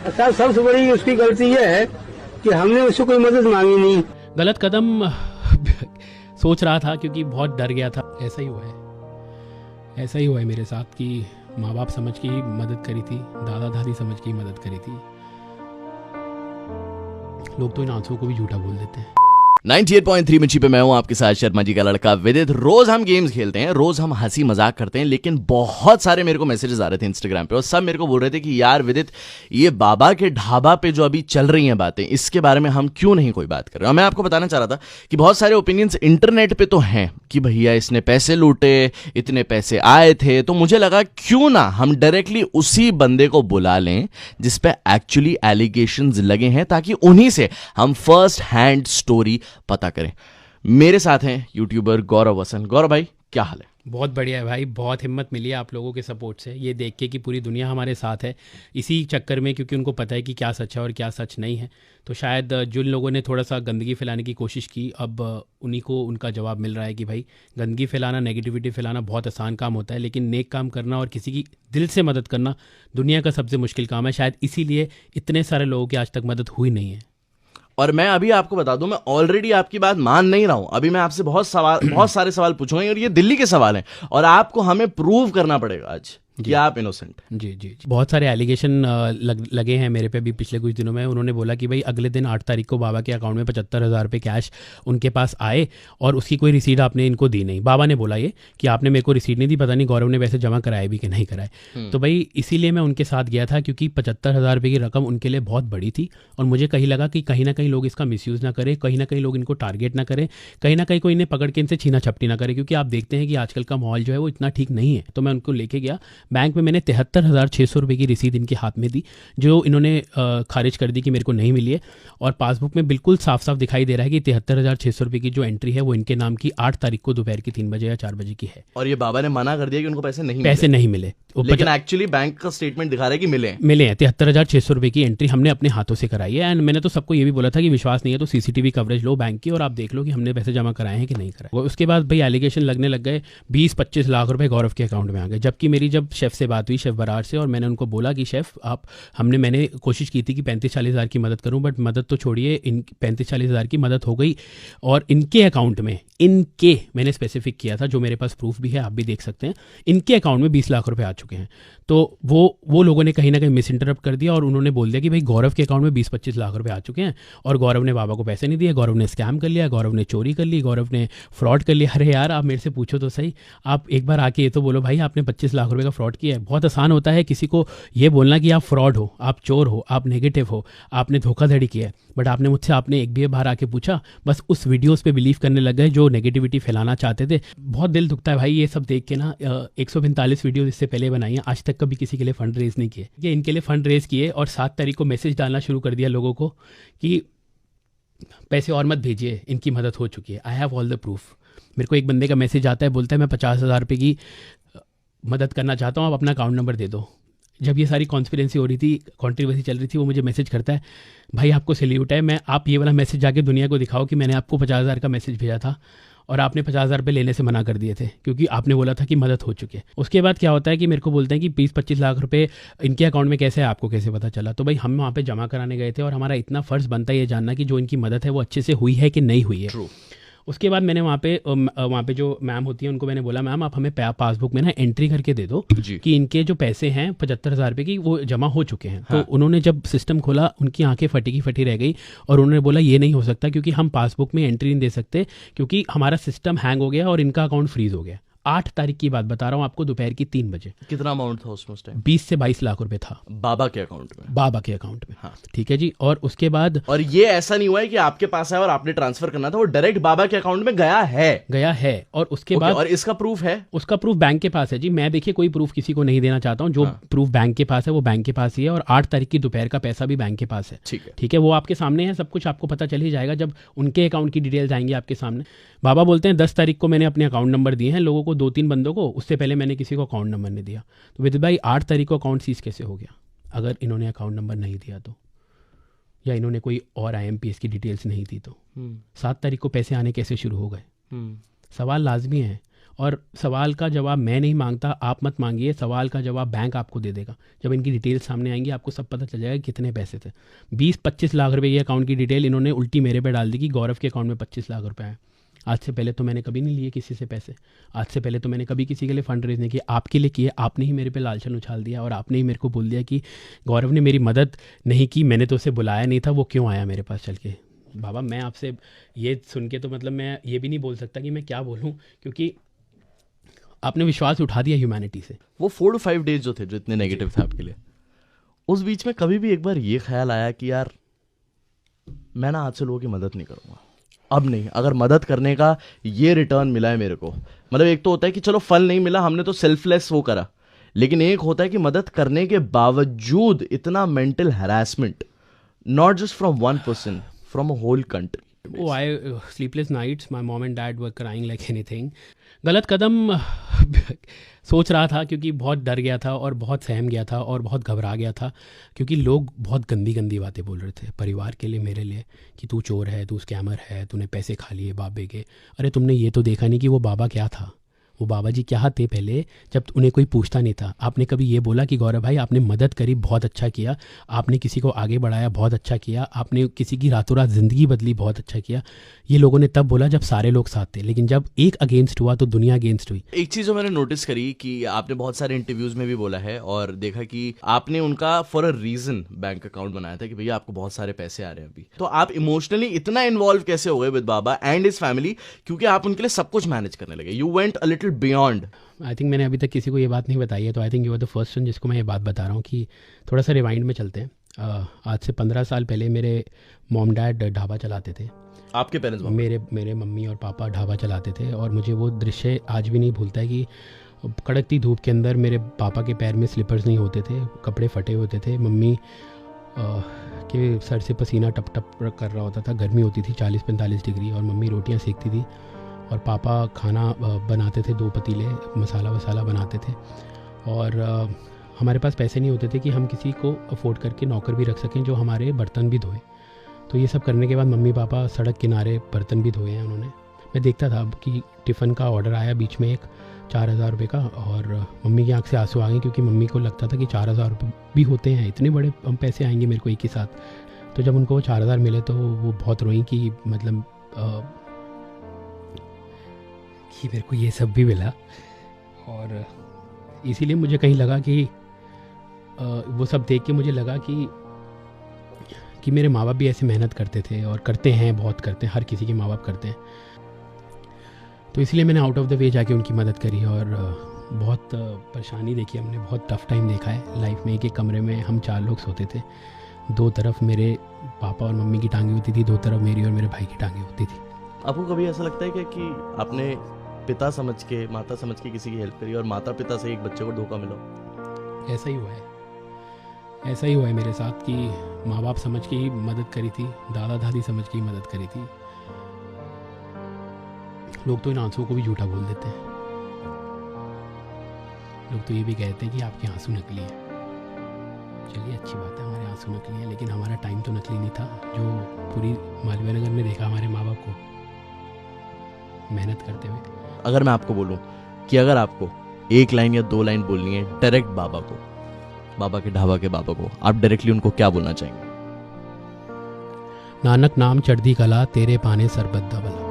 साहब सबसे बड़ी उसकी गलती ये है कि हमने उससे कोई मदद मांगी नहीं। गलत कदम सोच रहा था क्योंकि बहुत डर गया था। ऐसा ही हुआ है मेरे साथ कि माँ बाप समझ के ही मदद करी थी, दादा दादी समझ के ही मदद करी थी। लोग तो इन आंसुओं को भी झूठा बोल देते हैं। 98.3 मिर्ची पे मैं हूं आपके साथ शर्मा जी का लड़का विदित। रोज हम गेम्स खेलते हैं, रोज हम हंसी मजाक करते हैं, लेकिन बहुत सारे मेरे को मैसेजेस आ रहे थे इंस्टाग्राम पे और सब मेरे को बोल रहे थे कि यार विदित, ये बाबा के ढाबा पे जो अभी चल रही हैं बातें, इसके बारे में हम क्यों नहीं कोई बात कर रहे हैं। और मैं आपको बताना चाह रहा था कि बहुत सारे ओपिनियंस इंटरनेट पे तो हैं कि भैया इसने पैसे लूटे, इतने पैसे आए थे, तो मुझे लगा क्यों ना हम डायरेक्टली उसी बंदे को बुला लें जिसपे एक्चुअली एलिगेशंस लगे हैं, ताकि उन्हीं से हम फर्स्ट हैंड स्टोरी पता करें। मेरे साथ हैं यूट्यूबर गौरव वसन। गौरव भाई, क्या हाल है? बहुत बढ़िया है भाई, बहुत हिम्मत मिली है आप लोगों के सपोर्ट से, ये देख के कि पूरी दुनिया हमारे साथ है इसी चक्कर में, क्योंकि उनको पता है कि क्या सच है और क्या सच नहीं है। तो शायद जिन लोगों ने थोड़ा सा गंदगी फैलाने की कोशिश की, अब उन्हीं को उनका जवाब मिल रहा है कि भाई गंदगी फैलाना, नेगेटिविटी फैलाना बहुत आसान काम होता है, लेकिन नेक काम करना और किसी की दिल से मदद करना दुनिया का सबसे मुश्किल काम है। शायद इसीलिए इतने सारे लोगों की आज तक मदद हुई नहीं है। और मैं अभी आपको बता दूं, मैं ऑलरेडी आपकी बात मान नहीं रहा हूं। अभी मैं आपसे बहुत सारे सवाल पूछूंगा और ये दिल्ली के सवाल हैं और आपको हमें प्रूव करना पड़ेगा आज कि आप इनोसेंट। जी। बहुत सारे एलिगेशन लगे हैं मेरे पे भी पिछले कुछ दिनों में। उन्होंने बोला कि भाई अगले दिन 8 तारीख को बाबा के अकाउंट में 75,000 रुपये कैश उनके पास आए और उसकी कोई रिसीट आपने इनको दी नहीं। बाबा ने बोला ये कि आपने मेरे को रिसीट नहीं दी, पता नहीं गौरव ने वैसे जमा कराए भी कि नहीं कराए। तो भाई इसीलिए मैं उनके साथ गया था, क्योंकि 75,000 रुपये की रकम उनके लिए बहुत बड़ी थी और मुझे कहीं लगा कि कहीं ना कहीं लोग इसका मिसयूज़ ना करें, कहीं ना कहीं लोग इनको टारगेट ना करें, कहीं ना कहीं कोई इन्हें पकड़ के इनसे छीना छपटी ना करे, क्योंकि आप देखते हैं कि आजकल का माहौल जो है वो इतना ठीक नहीं है। तो मैं उनको लेके गया बैंक में, मैंने 73,600 रुपये की रसीद इनके हाथ में दी, जो इन्होंने खारिज कर दी कि मेरे को नहीं मिली है। और पासबुक में बिल्कुल साफ साफ दिखाई दे रहा है कि 73,600 रुपये की जो एंट्री है वो इनके नाम की 8 तारीख को दोपहर की 3 बजे या 4 बजे की है। और ये बाबा ने मना कर दिया कि उनको पैसे नहीं मिले। लेकिन एक्चुअली बैंक का स्टेटमेंट दिखा रहा है कि मिले हैं। 73,600 रुपये की एंट्री हमने अपने हाथों से कराई है। एंड मैंने तो सबको ये भी बोला था कि विश्वास नहीं है तो सीसीटीवी कवरेज लो बैंक की और आप देख लो कि हमने पैसे जमा कराए हैं कि नहीं कराए। उसके बाद भाई एलिगेशन लगने लग गए, 20-25 लाख रुपए गौरव के अकाउंट में आ गए। जबकि मेरी जब शेफ से बात हुई, शेफ बरार से, और मैंने उनको बोला कि शेफ मैंने कोशिश की थी कि 35-40 हज़ार की मदद करूं, बट मदद तो छोड़िए, इन 35-40 हज़ार की मदद हो गई और इनके अकाउंट में, इनके मैंने स्पेसिफिक किया था, जो मेरे पास प्रूफ भी है, आप भी देख सकते हैं, इनके अकाउंट में 20 लाख रुपए आ चुके हैं। तो वो लोगों ने कहीं ना कहीं मिस इंटरप्ट कर दिया और उन्होंने बोल दिया कि भाई गौरव के अकाउंट में 20-25 लाख रुपए आ चुके हैं और गौरव ने बाबा को पैसे नहीं दिए, गौरव ने स्कैम कर लिया, गौरव ने चोरी कर ली, गौरव ने फ्रॉड कर लिया। अरे यार, आप मेरे से पूछो तो सही, आप एक बार आके ये तो बोलो भाई आपने 25 लाख रुपए का फ्रॉड किया है। बहुत आसान होता है किसी को ये बोलना कि आप फ्रॉड हो, आप चोर हो, आप नेगेटिव हो, आपने धोखाधड़ी किया है, बट आपने एक भी बार आके पूछा, बस उस वीडियोस पे बिलीव करने लग गए जो नेगेटिविटी फैलाना चाहते थे। बहुत दिल दुखता है भाई ये सब देख के ना। 145 वीडियोस इससे पहले बनाई हैं, आज तक कभी किसी के लिए फंड रेज नहीं किए। ये इनके लिए फंड रेज किए और 7 तारीख को मैसेज डालना शुरू कर दिया लोगों को कि पैसे और मत भेजिए, इनकी मदद हो चुकी है, I have all the proof. मेरे को एक बंदे का मैसेज आता है, बोलता है मैं 50,000 रुपये की मदद करना चाहता हूँ, आप अपना अकाउंट नंबर दे दो। जब ये सारी कॉन्स्पिरेंसी हो रही थी, कॉन्ट्रोवर्सी चल रही थी, वो मुझे मैसेज करता है, भाई आपको सैल्यूट है, आप ये वाला मैसेज जाके दुनिया को दिखाओ कि मैंने आपको 50,000 का मैसेज भेजा था और आपने 50,000 रुपये लेने से मना कर दिए थे क्योंकि आपने बोला था कि मदद हो चुकी है। उसके बाद क्या होता है कि मेरे को बोलते हैं कि 20-25 लाख रुपए इनके अकाउंट में कैसे है, आपको कैसे पता चला? तो भाई हम वहाँ पे जमा कराने गए थे और हमारा इतना फ़र्ज़ बनता है ये जानना कि जो इनकी मदद है वो अच्छे से हुई है कि नहीं हुई है। True. उसके बाद मैंने वहाँ पे जो मैम होती है उनको मैंने बोला, मैम आप हमें पासबुक में ना एंट्री करके दे दो कि इनके जो पैसे हैं 75,000 रुपये की वो जमा हो चुके हैं। हाँ। तो उन्होंने जब सिस्टम खोला, उनकी आंखें फटी की फटी रह गई और उन्होंने बोला ये नहीं हो सकता क्योंकि हम पासबुक में एंट्री नहीं दे सकते क्योंकि हमारा सिस्टम हैंग हो गया और इनका अकाउंट फ्रीज हो गया। 8 तारीख की बात बता रहा हूँ आपको, दोपहर की 3 बजे। कितना अमाउंट था उसमें उस टाइम? 20 से 22 लाख रुपए था बाबा के अकाउंट में। हाँ, ठीक है जी। और उसके बाद, और ये ऐसा नहीं हुआ है कि आपके पास है और आपने ट्रांसफर करना था, वो डायरेक्ट बाबा के अकाउंट में गया है। और उसके बाद, और इसका प्रूफ है? उसका प्रूफ बैंक के पास है जी। मैं देखिए कोई प्रूफ किसी को नहीं देना चाहता हूँ, जो प्रूफ बैंक के पास है वो बैंक के पास ही है और 8 तारीख की दोपहर का पैसा भी बैंक के पास है। ठीक है, वो आपके सामने है, सब कुछ आपको पता चल ही जाएगा जब उनके अकाउंट की डिटेल्स आएंगी आपके सामने। बाबा बोलते हैं 10 तारीख को मैंने अपने अकाउंट नंबर दिए हैं लोगों को, 2-3 बंदों को, उससे पहले मैंने किसी को अकाउंट नंबर नहीं दिया। तो विदित भाई 8 तारीख को अकाउंट सीज कैसे हो गया अगर इन्होंने अकाउंट नंबर नहीं दिया तो, या इन्होंने कोई और IMPS की डिटेल्स नहीं दी तो? 7 तारीख को पैसे आने कैसे शुरू हो गए? सवाल लाजमी है और सवाल का जवाब मैं नहीं मांगता, आप मत मांगिए, सवाल का जवाब बैंक आपको दे देगा। जब इनकी डिटेल सामने आएंगी आपको सब पता चल जाएगा कितने पैसे थे। 20-25 लाख रुपए की अकाउंट की डिटेल इन्होंने उल्टी मेरे पे डाल दी कि गौरव के अकाउंट में 25 लाख रुपए हैं। आज से पहले तो मैंने कभी नहीं लिए किसी से पैसे, आज से पहले तो मैंने कभी किसी के लिए फंड रेज नहीं किया, आपके लिए किए। आपने ही मेरे पे लालचन उछाल दिया और आपने ही मेरे को बोल दिया कि गौरव ने मेरी मदद नहीं की, मैंने तो उसे बुलाया नहीं था, वो क्यों आया मेरे पास चल के। बाबा मैं आपसे ये सुन के तो मतलब मैं ये भी नहीं बोल सकता कि मैं क्या बोलूँ, क्योंकि आपने विश्वास उठा दिया ह्यूमैनिटी से। वो 4 to 5 डेज जो थे, जो इतने नेगेटिव थे आपके लिए, उस बीच में कभी भी एक बार ये ख्याल आया कि यार मैं ना आज से लोगों की मदद नहीं करूँगा, अब नहीं, अगर मदद करने का ये रिटर्न मिला है मेरे को, मतलब एक तो होता है कि चलो फल नहीं मिला, हमने तो सेल्फलेस वो करा, लेकिन एक होता है कि मदद करने के बावजूद इतना mental harassment, not just from one person, from a whole country. Oh, sleepless nights, my mom and dad were crying like anything. गलत कदम सोच रहा था क्योंकि बहुत डर गया था और बहुत सहम गया था और बहुत घबरा गया था, क्योंकि लोग बहुत गंदी गंदी बातें बोल रहे थे परिवार के लिए, मेरे लिए, कि तू चोर है, तू स्कैमर है, तूने पैसे खा लिए बाबे के। अरे तुमने ये तो देखा नहीं कि वो बाबा क्या था, वो बाबा जी क्या थे पहले, जब उन्हें कोई पूछता नहीं था। आपने कभी ये बोला कि गौरव भाई आपने मदद करी, बहुत अच्छा किया, आपने किसी को आगे बढ़ाया, बहुत अच्छा किया, आपने किसी की रातों रात ज़िंदगी बदली, बहुत अच्छा किया। ये लोगों ने तब बोला जब सारे लोग साथ थे, लेकिन जब एक अगेंस्ट हुआ तो दुनिया अगेंस्ट हुई। एक चीज़ जो मैंने नोटिस करी कि आपने बहुत सारे इंटरव्यूज में भी बोला है और देखा कि आपने उनका for a reason bank account बनाया था कि भैया आपको बहुत सारे पैसे आ रहे हैं अभी, तो आप इमोशनली इतना इन्वॉल्व कैसे हो गए with Baba and his family, क्योंकि आप उनके लिए सब कुछ मैनेज करने लगे, you went a little beyond. I think मैंने अभी तक किसी को ये बात नहीं बताई है, तो I think you are the first one जिसको मैं ये बात बता रहा हूँ कि थोड़ा सा रिवाइंड में चलते हैं। आज से 15 साल पहले मेरे मॉम डैड ढाबा चलाते थे। आपके पेरेंट्स? मेरे मम्मी और पापा ढाबा चलाते थे, और मुझे वो दृश्य आज भी नहीं भूलता है कि कड़कती धूप के अंदर मेरे पापा के पैर में स्लीपर्स नहीं होते थे, कपड़े फटे होते थे, मम्मी के सर से पसीना टप टप कर रहा होता था, गर्मी होती थी 40-45 डिग्री, और मम्मी रोटियां सेकती थी और पापा खाना बनाते थे, 2 पतीले मसाला वसाला बनाते थे। और हमारे पास पैसे नहीं होते थे कि हम किसी को अफोर्ड करके नौकर भी रख सकें जो हमारे बर्तन भी धोए। तो ये सब करने के बाद मम्मी पापा सड़क किनारे बर्तन भी धोए हैं उन्होंने। मैं देखता था कि टिफ़िन का ऑर्डर आया बीच में एक 4,000 रुपये का, और मम्मी की आंख से आंसू आ गए, क्योंकि मम्मी को लगता था कि 4,000 रुपये भी होते हैं, इतने बड़े पैसे आएंगे मेरे को एक ही साथ। तो जब उनको वो 4,000 मिले तो वो बहुत रोई कि मतलब कि मेरे को ये सब भी मिला। और इसीलिए मुझे कहीं लगा कि वो सब देख के मुझे लगा कि मेरे माँ बाप भी ऐसे मेहनत करते थे और करते हैं, बहुत करते हैं, हर किसी के माँ बाप करते हैं। तो इसलिए मैंने आउट ऑफ द वे जाके उनकी मदद करी, और बहुत परेशानी देखी हमने, बहुत टफ टाइम देखा है लाइफ में। एक कमरे में हम 4 लोग सोते थे, 2 तरफ मेरे पापा और मम्मी की टांगें होती थी, 2 तरफ मेरी और मेरे भाई की टांगें होती थी। आपको कभी ऐसा लगता है क्या कि आपने पिता समझ के, माता समझ के किसी की हेल्प करी और माता पिता से एक बच्चे को धोखा मिला? ऐसा ही हुआ है, ऐसा ही हुआ है मेरे साथ कि माँ बाप समझ के ही मदद करी थी, दादा दादी समझ के ही मदद करी थी। लोग तो इन आंसुओं को भी झूठा बोल देते हैं, लोग तो ये भी कहते हैं कि आपके आंसू नकली हैं। चलिए अच्छी बात है, हमारे आंसू नकली हैं, लेकिन हमारा टाइम तो नकली नहीं था। जो पूरी मालवीय नगर में देखा हमारे माँ बाप को मेहनत करते हुए। अगर मैं आपको बोलूं कि अगर आपको 1 लाइन या 2 लाइन बोलनी है डायरेक्ट बाबा को, बाबा के ढाबा के बाबा को, आप डायरेक्टली उनको क्या बोलना चाहेंगे? नानक नाम चढ़दी कला, तेरे पाने सरबत दा भला।